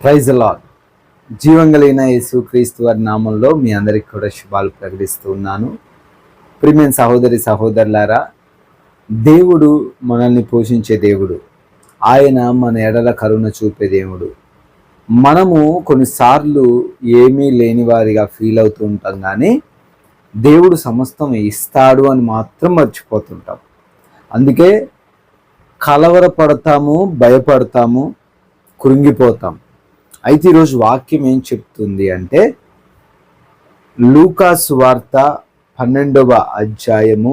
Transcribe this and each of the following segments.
Praise the lord. జీవం కలిగిన యేసుక్రీస్తు వారి నామంలో మీ అందరికి కూడా శుభాలు ప్రకటిస్తూ ఉన్నాను. ప్రియమైన సహోదరి సహోదరులారా, దేవుడు మనల్ని పోషించే దేవుడు. ఆయన మన ఎడల కరుణ చూపే దేవుడు. మనము కొన్నిసార్లు ఏమీ లేని వారిగా ఫీల్ అవుతూ ఉంటాం, కానీ దేవుడు సమస్తం ఇస్తాడు అని మాత్రం మర్చిపోతుంటాం. అందుకే కలవరపడతాము, భయపడతాము, కృంగిపోతాం. అయితే ఈరోజు వాక్యం ఏం చెప్తుంది అంటే, లూకా సువార్త 12వ అధ్యాయము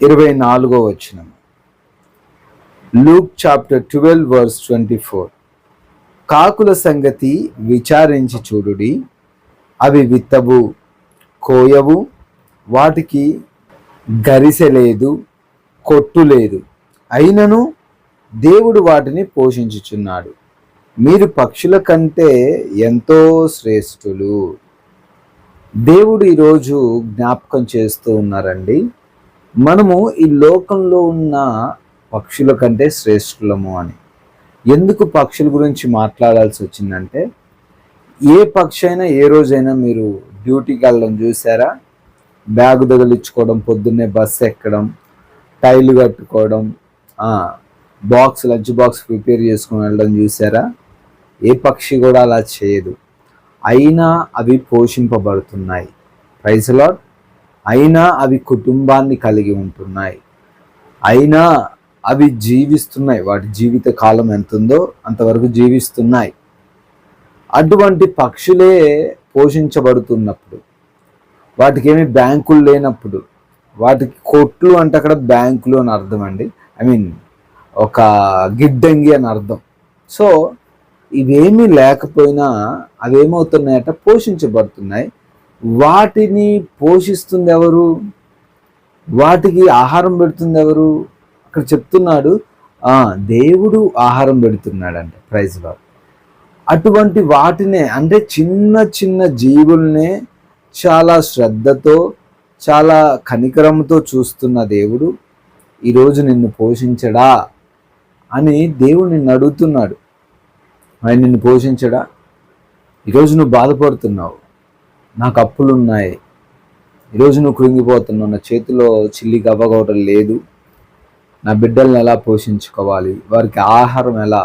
24వ వచనం. Luke chapter 12 verse 24. కాకుల సంగతి విచారించి చూడుడి, అవి విత్తవు, కోయవు, వాటికి గరిసె లేదు, కొట్టు లేదు, అయినను దేవుడు వాటిని పోషించుచున్నాడు. మీరు పక్షుల కంటే ఎంతో శ్రేష్ఠులు. దేవుడు ఈరోజు జ్ఞాపకం చేస్తూ ఉన్నారండి, మనము ఈ లోకంలో ఉన్న పక్షుల కంటే శ్రేష్ఠులము అని. ఎందుకు పక్షుల గురించి మాట్లాడాల్సి వచ్చిందంటే, ఏ పక్షి అయినా ఏ రోజైనా మీరు డ్యూటీకి వెళ్ళడం చూసారా? బ్యాగు తగిలించుకోవడం, పొద్దున్నే బస్సు ఎక్కడం, టైలు కట్టుకోవడం, లంచ్ బాక్స్ ప్రిపేర్ చేసుకుని వెళ్ళడం చూసారా? ఏ పక్షి కూడా అలా చేయదు. అయినా అవి పోషింపబడుతున్నాయి. Praise the lord. అయినా అవి కుటుంబాన్ని కలిగి ఉంటున్నాయి. అయినా అవి జీవిస్తున్నాయి. వాటి జీవిత కాలం ఎంత ఉందో అంతవరకు జీవిస్తున్నాయి. అటువంటి పక్షులే పోషించబడుతున్నప్పుడు, వాటికి ఏమి బ్యాంకులు లేనప్పుడు, వాటికి కొట్లు అంటే అక్కడ బ్యాంకులు అని అర్థం అండి. ఒక గిడ్డంగి అని అర్థం. సో ఇవేమీ లేకపోయినా అవేమవుతున్నాయట, పోషించబడుతున్నాయి. వాటిని పోషిస్తుంది ఎవరు? వాటికి ఆహారం పెడుతుంది ఎవరు? అక్కడ చెప్తున్నాడు, దేవుడు ఆహారం పెడుతున్నాడంట. Praise lord. అటువంటి వాటినే, అంటే చిన్న చిన్న జీవుల్నే చాలా శ్రద్ధతో, చాలా కనికరంతో చూస్తున్న దేవుడు ఈరోజు నిన్ను పోషించడా అని దేవుడు నిన్ను అడుగుతున్నాడు. ఆయన నిన్ను పోషించడా? ఈరోజు నువ్వు బాధపడుతున్నావు, నాకు అప్పులు ఉన్నాయి, ఈరోజు నువ్వు కృంగిపోతున్నావు, నా చేతిలో చిల్లి గవ్వగొట్టం లేదు, నా బిడ్డల్ని ఎలా పోషించుకోవాలి, వారికి ఆహారం ఎలా,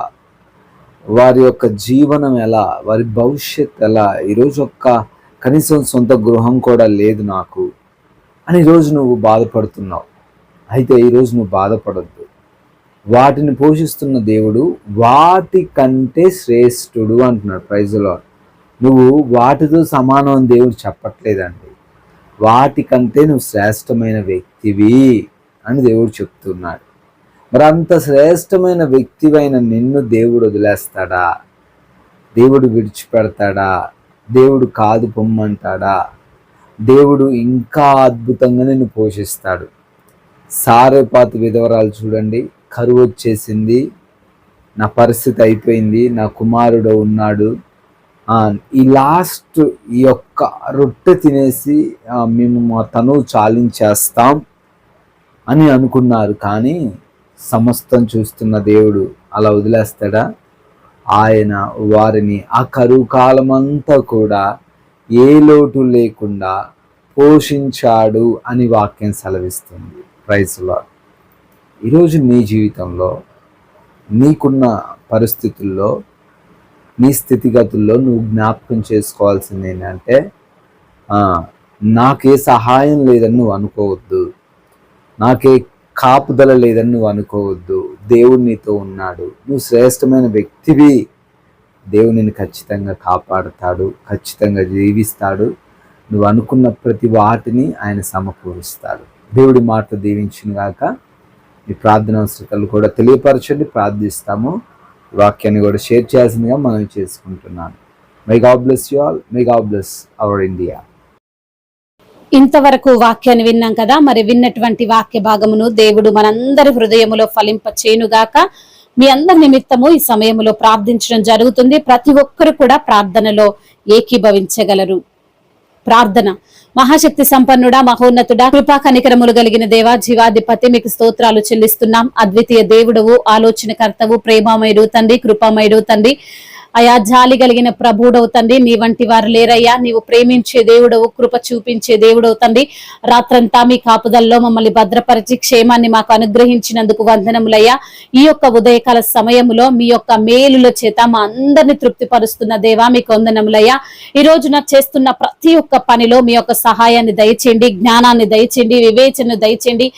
వారి యొక్క జీవనం ఎలా, వారి భవిష్యత్ ఎలా, ఈరోజు కనీసం సొంత గృహం కూడా లేదు నాకు అని ఈరోజు నువ్వు బాధపడుతున్నావు. అయితే ఈరోజు నువ్వు బాధపడద్దు. వాటిని పోషిస్తున్న దేవుడు వాటి కంటే శ్రేష్ఠుడు అంటున్నాడు. Praise the Lord. నువ్వు వాటితో సమానం అని దేవుడు చెప్పట్లేదండి. వాటికంటే నువ్వు శ్రేష్టమైన వ్యక్తివి అని దేవుడు చెప్తున్నాడు. మరి అంత శ్రేష్టమైన వ్యక్తివైన నిన్ను దేవుడు వదిలేస్తాడా? దేవుడు విడిచిపెడతాడా? దేవుడు కాదు పొమ్మంటాడా? దేవుడు ఇంకా అద్భుతంగా నిన్ను పోషిస్తాడు. సారెపాతు విధవరాలు చూడండి, కరువు వచ్చేసింది, నా పరిస్థితి అయిపోయింది, నా కుమారుడు ఉన్నాడు, ఈ యొక్క రొట్టె తినేసి మేము మా తనువు చాలించేస్తాం అని అనుకున్నారు. కానీ సమస్తం చూస్తున్న దేవుడు అలా వదిలేస్తాడా? ఆయన వారిని ఆ కరువు కాలమంతా కూడా ఏ లోటు లేకుండా పోషించాడు అని వాక్యం సెలవిస్తుంది. Praise the Lord. ఈరోజు నీ జీవితంలో, నీకున్న పరిస్థితుల్లో, నీ స్థితిగతుల్లో నువ్వు జ్ఞాపకం చేసుకోవాల్సింది ఏంటంటే, నాకే సహాయం లేదని నువ్వు అనుకోవద్దు, నాకే కాపుదల లేదని నువ్వు అనుకోవద్దు. దేవుడు నీతో ఉన్నాడు, నువ్వు శ్రేష్టమైన వ్యక్తివి. దేవుడు నిన్ను ఖచ్చితంగా కాపాడుతాడు, ఖచ్చితంగా జీవిస్తాడు. నువ్వు అనుకున్న ప్రతి వాటిని ఆయన సమకూరుస్తాడు. దేవుడి మాట దీవించును గాక. ఈ ప్రార్థన అవసరాలు కూడా తెలియపరచండి, ప్రార్థిస్తాము. వాక్యాన్ని కూడా షేర్ చేయాల్సిందిగా మనం చేసుకుంటున్నాను. May God bless you all. May God bless our India. ఇంతవరకు వాక్యాన్ని విన్నాం కదా. మరి విన్నటువంటి వాక్య భాగమును దేవుడు మనందరి హృదయములో ఫలింప చేయునుగాక. మీ అందరి నిమిత్తము ఈ సమయంలో ప్రార్థించడం జరుగుతుంది. ప్రతి ఒక్కరు కూడా ప్రార్థనలో ఏకీభవించగలరు. ప్రార్థన. మహాశక్తి సంపన్నుడా, మహోన్నతుడా, కృపా కనికరములు కలిగిన దేవా, జీవాధిపతి, మీకు స్తోత్రాలు చెల్లిస్తున్నాం. అద్వితీయ దేవుడవు, ఆలోచనకర్తవు, ప్రేమామయుడు తండ్రి, కృపామయుడు తండ్రి, అయా జాలి కలిగిన ప్రభువుడవు తండ్రి, నీ వంటి వారు లేరయ్యా. నీవు ప్రేమించే దేవుడవు, కృప చూపించే దేవుడవు తండ్రి. రాత్రంతా మీ కాపుదల్లో మమ్మల్ని భద్రపరిచి క్షేమాన్ని మాకు అనుగ్రహించినందుకు వందనములయ్యా. ఈ యొక్క ఉదయకాల సమయములో మీ యొక్క మేలుల చేత మా అందరిని తృప్తిపరుస్తున్న దేవా మీకు వందనములయ్యా. ఈ రోజున చేస్తున్న ప్రతి ఒక్క పనిలో మీ యొక్క సహాయాన్ని దయచేయండి, జ్ఞానాన్ని దయచేయండి, వివేచన దయచేయండి.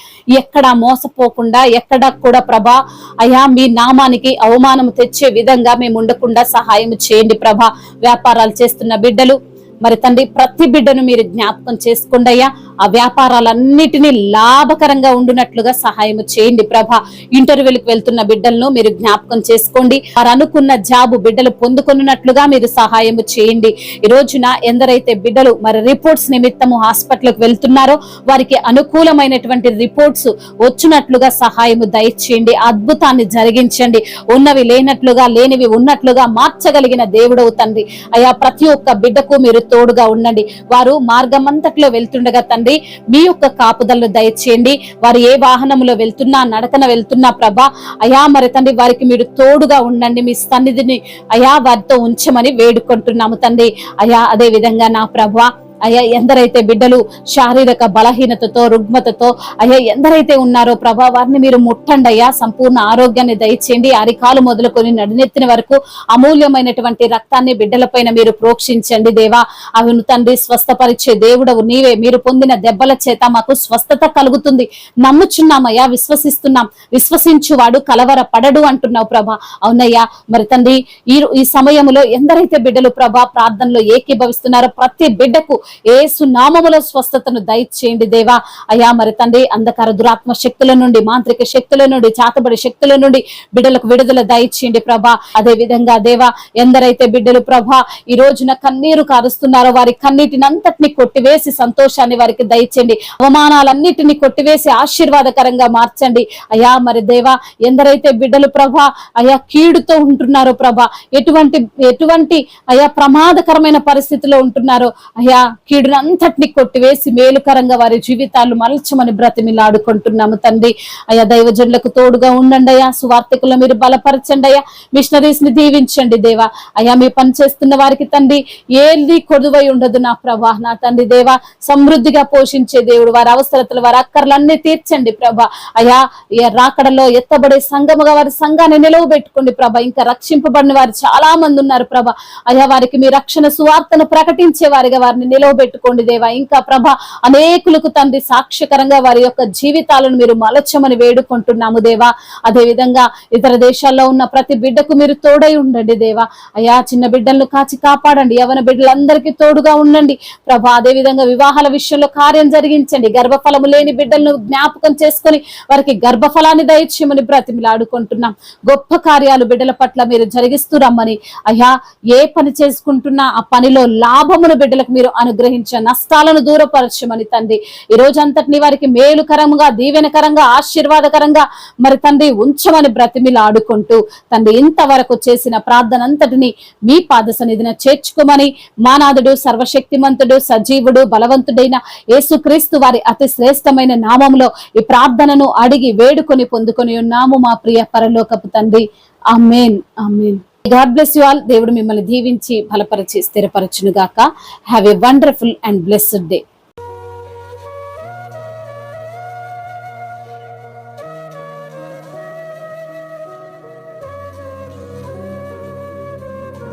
ఎక్కడ మోసపోకుండా, ఎక్కడ కూడా ప్రభా అయా మీ నామానికి అవమానం తెచ్చే విధంగా మేము ఉండకుండా సహాయం చేయండి ప్రభా. వ్యాపారాలు చేస్తున్న బిడ్డలు మరి తండ్రి, ప్రతి బిడ్డను మీరు జ్ఞాపకం చేసుకోండి అయ్యా. ఆ వ్యాపారాలన్నిటినీ లాభకరంగా ఉండునట్లుగా సహాయం చేయండి ప్రభా. ఇంటర్వ్యూలకు వెళ్తున్న బిడ్డలను మీరు జ్ఞాపకం చేసుకోండి. వారు అనుకున్న జాబు బిడ్డలు పొందుకున్నట్లుగా మీరు సహాయం చేయండి. ఈ రోజున ఎందరైతే బిడ్డలు మరి రిపోర్ట్స్ నిమిత్తము హాస్పిటల్కి వెళ్తున్నారో వారికి అనుకూలమైనటువంటి రిపోర్ట్స్ వచ్చినట్లుగా సహాయం దయచేయండి. అద్భుతాన్ని జరిగించండి. ఉన్నవి లేనట్లుగా, లేనివి ఉన్నట్లుగా మార్చగలిగిన దేవుడవు తండ్రి అయ్యా. ప్రతి ఒక్క బిడ్డకు మీరు తోడుగా ఉండండి. వారు మార్గం అంతట్లో వెళ్తుండగా తండ్రి మీ యొక్క కాపుదలను దయచేయండి. వారు ఏ వాహనంలో వెళ్తున్నా, నడకన వెళ్తున్నా ప్రభా అయా మరి తండ్రి వారికి మీరు తోడుగా ఉండండి. మీ సన్నిధిని అయా వారితో ఉంచమని వేడుకుంటున్నాము తండ్రి అయా. అదే విధంగా నా ప్రభా అయ్యా, ఎందరైతే బిడ్డలు శారీరక బలహీనతతో, రుగ్మతతో అయ్యా ఎందరైతే ఉన్నారో ప్రభా వారిని మీరు ముట్టండి అయ్యా. సంపూర్ణ ఆరోగ్యాన్ని దయచేయండి. అరికాలు మొదలుకొని నడినెత్తిన వరకు అమూల్యమైనటువంటి రక్తాన్ని బిడ్డలపైన మీరు ప్రోక్షించండి దేవా. అవును తండ్రి, స్వస్థపరిచే దేవుడవు నీవే. మీరు పొందిన దెబ్బల చేత మాకు స్వస్థత కలుగుతుంది. నమ్ముచున్నామయ్యా, విశ్వసిస్తున్నాం. విశ్వసించువాడు కలవర పడడు అంటున్నావు ప్రభా. అవునయ్యా మరి తండ్రి, ఈ సమయంలో ఎందరైతే బిడ్డలు ప్రభా ప్రార్థనలో ఏకీభవిస్తున్నారో ప్రతి బిడ్డకు యేసు నామములో స్వస్థతను దయచేయండి దేవా. అయ్యా మరి తండ్రి, అంధకార దురాత్మ శక్తుల నుండి, మాంత్రిక శక్తుల నుండి, చాతబడి శక్తుల నుండి బిడ్డలకు విడుదల దయచేయండి ప్రభా. అదే విధంగా దేవా, ఎందరైతే బిడ్డలు ప్రభా ఈ రోజున కన్నీరు కారుస్తున్నారో వారి కన్నీటినంతటిని కొట్టివేసి సంతోషాన్ని వారికి దయచేయండి. అవమానాలన్నిటిని కొట్టివేసి ఆశీర్వాదకరంగా మార్చండి అయ్యా. మరి దేవా, ఎందరైతే బిడ్డలు ప్రభా అయ్యా కీడుతో ఉంటున్నారో ప్రభా, ఎటువంటి అయ్యా ప్రమాదకరమైన పరిస్థితిలో ఉంటున్నారో అయ్యా, కీడునంతటిని కొట్టివేసి మేలుకరంగా వారి జీవితాలు మలచమని బ్రతిమిలాడుకుంటున్నాము తండ్రి అయ్యా. దైవజనులకు తోడుగా ఉండండి అయ్యా. సువార్తికులను మీరు బలపరచండి అయ్యా. మిషనరీస్ ని దీవించండి దేవా. అయ్యా మీ పని చేస్తున్న వారికి తండ్రి ఏది కొదువై ఉండదు నా ప్రభా. నా తండ్రి దేవా, సమృద్ధిగా పోషించే దేవుడు, వారి అవసరతలు, వారి అక్కర్లన్నీ తీర్చండి ప్రభా. అయ్యా రాకడలో ఎత్తబడే సంఘముగా వారి సంఘాన్ని నిలవబెట్టుకోండి ప్రభా. ఇంకా రక్షింపబడిన వారు చాలా మంది ఉన్నారు ప్రభా. అయ్యా వారికి మీ రక్షణ సువార్తను ప్రకటించే వారిగా వారిని నిలవబెట్టుకోండి దేవా. ఇంకా ప్రభా అనేకులకు తండ్రి సాక్ష్యకరంగా వారి యొక్క జీవితాలను మీరు మలచమని వేడుకుంటున్నాము దేవా. అదే విధంగా ఇతర దేశాల్లో ఉన్న ప్రతి బిడ్డకు మీరు తోడై ఉండండి దేవా. అయ్యా చిన్న బిడ్డలను కాచి కాపాడండి. యవన బిడ్డలందరికీ తోడుగా ఉండండి ప్రభా. అదే విధంగా వివాహాల విషయంలో కార్యం జరిగించండి. గర్భఫలము లేని బిడ్డలను జ్ఞాపకం చేసుకొని వారికి గర్భఫలాన్ని దయచేయమని బ్రతిమిలాడుకుంటున్నాం. గొప్ప కార్యాలు బిడ్డల పట్ల మీరు జరిగిస్తూ రమ్మని అయ్యా. ఏ పని చేసుకుంటున్నా ఆ పనిలో లాభమును బిడ్డలకు మీరు అనుగ్రహించ, నష్టాలను దూరపరచమని తండ్రి ఈ రోజు అంతటిని వారికి మేలుకరంగా, దీవెనకరంగా, ఆశీర్వాదకరంగా మరి తండ్రి ఉంచమని బ్రతిమిలాడుకుంటూ తండ్రి ఇంతవరకు చేసిన ప్రార్థన అంతటిని మీ పాద సన్నిధిన చేర్చుకోమని మానాథుడు, సర్వశక్తిమంతుడు, సజీవుడు, బలవంతుడైన యేసుక్రీస్తు వారి అతి శ్రేష్టమైన నామములో ఈ ప్రార్థనను అడిగి వేడుకొని పొందుకొని ఉన్నాము మా ప్రియ పరలోకపు తండ్రి. ఆమేన్, ఆమేన్. God bless you all. దేవుడు మిమ్మల్ని దీవించి బలపరిచి స్థిరపరచును గాక. Have a wonderful and blessed day.